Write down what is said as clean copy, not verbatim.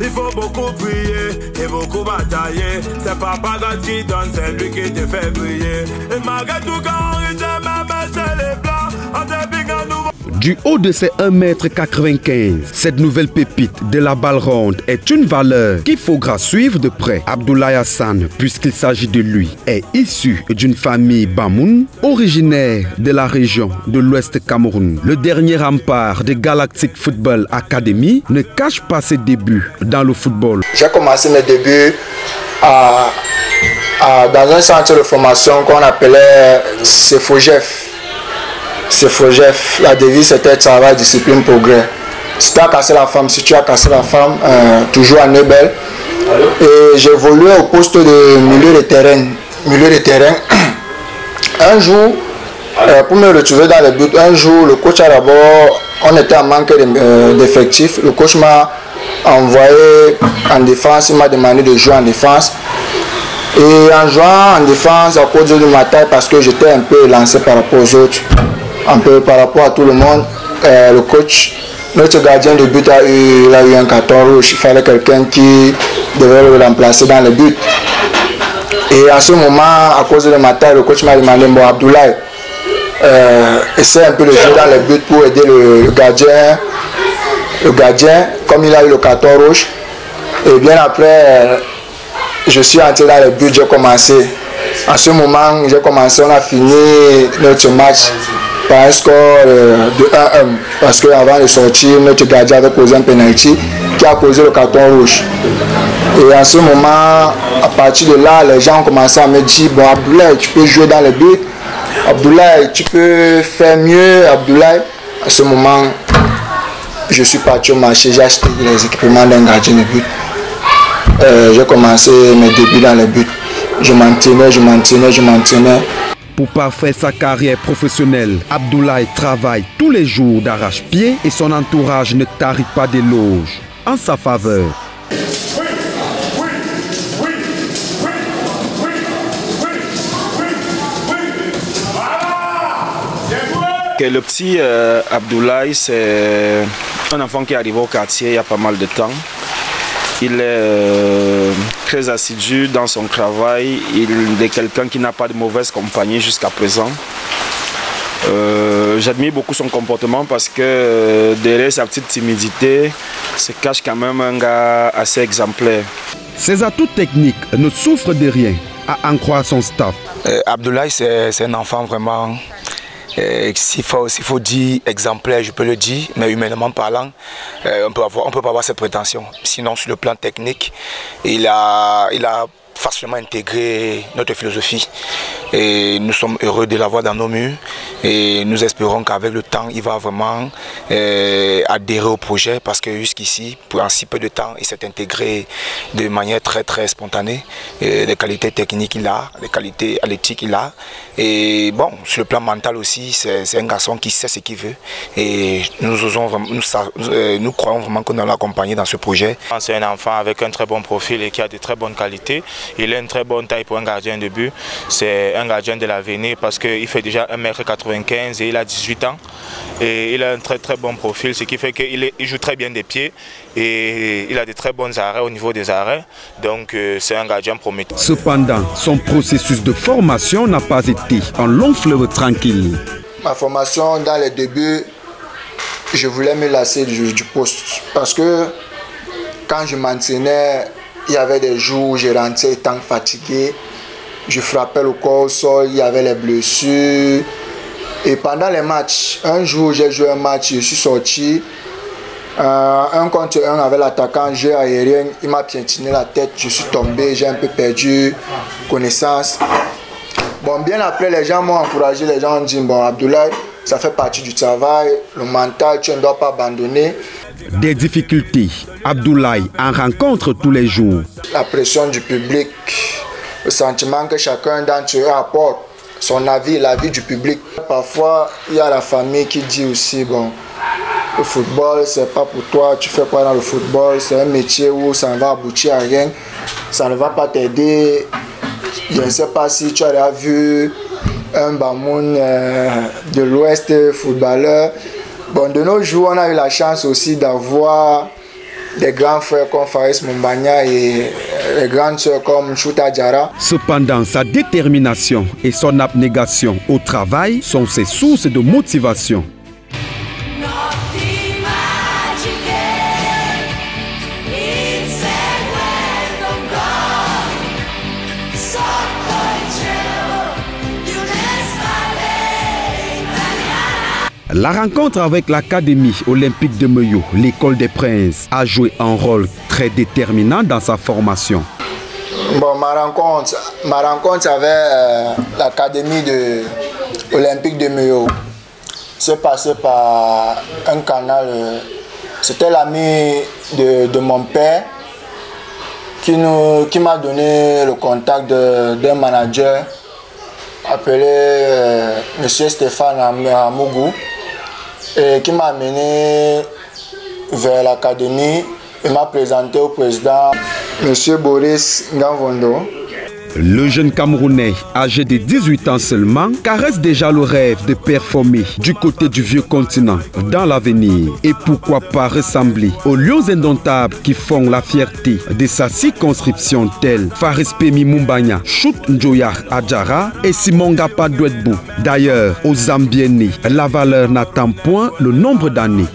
Il faut beaucoup prier et beaucoup batailler. C'est Papa God qui donne, c'est lui qui te fait briller. Et malgré tout, quand on reach même chez les blancs, on te pique un nouveau. Du haut de ses 1,95 m, cette nouvelle pépite de la balle ronde est une valeur qu'il faudra suivre de près. Abdoulaye Hassan, puisqu'il s'agit de lui, est issu d'une famille Bamoun, originaire de la région de l'Ouest Cameroun. Le dernier rempart de Galactic Football Academy ne cache pas ses débuts dans le football. J'ai commencé mes débuts dans un centre de formation qu'on appelait CFOGEF. CFOGEF, la devise c'était travail, discipline, progrès. Si tu as cassé la femme, si tu as cassé la femme, toujours à Nebel. Et j'évoluais au poste de milieu de terrain. Un jour, pour me retrouver dans le but, un jour, le coach a d'abord, on était en manque d'effectifs. Le coach m'a envoyé en défense, il m'a demandé de jouer en défense. Et en jouant en défense, à cause de ma taille, parce que j'étais un peu lancé par rapport aux autres, un peu par rapport à tout le monde, le coach, notre gardien de but il a eu un carton rouge. Il fallait quelqu'un qui devait le remplacer dans le but. Et en ce moment, à cause de ma taille, le coach m'a demandé, bon Abdoulaye, essaie un peu de jouer dans le but pour aider le gardien. Le gardien, comme il a eu le carton rouge. Et bien après, je suis entré dans le but, j'ai commencé. En ce moment, j'ai commencé, on a fini notre match par un score de 1-1. Parce qu'avant de sortir, notre gardien avait posé un penalty qui a causé le carton rouge. Et en ce moment, à partir de là, les gens ont commencé à me dire, bon Abdoulaye, tu peux jouer dans le but. Abdoulaye, tu peux faire mieux. Abdoulaye, à ce moment, je suis parti au marché, j'ai acheté les équipements d'un gardien de but. J'ai commencé mes débuts dans le but. Je m'entraînais. Pour parfaire sa carrière professionnelle, Abdoulaye travaille tous les jours d'arrache-pied et son entourage ne tarit pas d'éloges en sa faveur. Le petit Abdoulaye, c'est un enfant qui est arrivé au quartier il y a pas mal de temps. Il est très assidu dans son travail. Il est quelqu'un qui n'a pas de mauvaise compagnie jusqu'à présent. J'admire beaucoup son comportement parce que derrière sa petite timidité se cache quand même un gars assez exemplaire. Ses atouts techniques ne souffrent de rien, à en croire son staff. Abdoulaye, c'est un enfant vraiment... S'il faut dire exemplaire, je peux le dire, mais humainement parlant, on peut pas avoir cette prétention. Sinon, sur le plan technique, il a facilement intégré notre philosophie. Et nous sommes heureux de l'avoir dans nos murs et nous espérons qu'avec le temps, il va vraiment adhérer au projet parce que jusqu'ici, en si peu de temps, il s'est intégré de manière très spontanée. Et les qualités techniques il a, les qualités athlétiques il a. Et bon, sur le plan mental aussi, c'est un garçon qui sait ce qu'il veut. Et nous croyons vraiment qu'on allons l'accompagner dans ce projet. C'est un enfant avec un très bon profil et qui a de très bonnes qualités. Il a une très bonne taille pour un gardien de but. C'est un gardien de l'avenir parce qu'il fait déjà 1,95 m et il a 18 ans. Et il a un très bon profil, ce qui fait qu'il joue très bien des pieds et il a de très bons arrêts au niveau des arrêts. Donc c'est un gardien prometteur. Cependant, son processus de formation n'a pas été un long fleuve tranquille. Ma formation dans les débuts, je voulais me lasser du poste parce que quand je m'entraînais, il y avait des jours où je rentrais étant fatigué. Je frappais le corps au sol, il y avait les blessures. Et pendant les matchs, un jour j'ai joué un match, je suis sorti. 1 contre 1 avec l'attaquant, jeu aérien, il m'a piétiné la tête, je suis tombé, j'ai un peu perdu connaissance. Bon, bien après, les gens m'ont encouragé, les gens ont dit, bon Abdoulaye, ça fait partie du travail, le mental, tu ne dois pas abandonner. Des difficultés, Abdoulaye en rencontre tous les jours. La pression du public, le sentiment que chacun d'entre eux apporte, son avis, l'avis du public. Parfois, il y a la famille qui dit aussi, bon, le football, c'est pas pour toi, tu fais quoi dans le football, c'est un métier où ça ne va aboutir à rien, ça ne va pas t'aider. Je ne sais pas si tu as déjà vu un Bamoun de l'Ouest footballeur. Bon, de nos jours, on a eu la chance aussi d'avoir des grands frères comme Faris Mumbanya et les grandes sœurs comme Chouta Diarra. Cependant, sa détermination et son abnégation au travail sont ses sources de motivation. La rencontre avec l'Académie olympique de Meyo, l'école des princes, a joué un rôle très déterminant dans sa formation. Bon, ma rencontre avec l'Académie olympique de Meyo s'est passée par un canal. C'était l'ami de mon père qui m'a donné le contact d'un manager appelé M. Stéphane Amougou, et qui m'a amené vers l'académie et m'a présenté au président M. Boris Nganvondo. Le jeune Camerounais, âgé de 18 ans seulement, caresse déjà le rêve de performer du côté du vieux continent dans l'avenir. Et pourquoi pas ressembler aux lions indomptables qui font la fierté de sa circonscription telle Faris Pemi Mumbanya, Chout Njoyar Adjara et Simon Gapa Douedbou. D'ailleurs, aux Zambiennes, la valeur n'attend point le nombre d'années.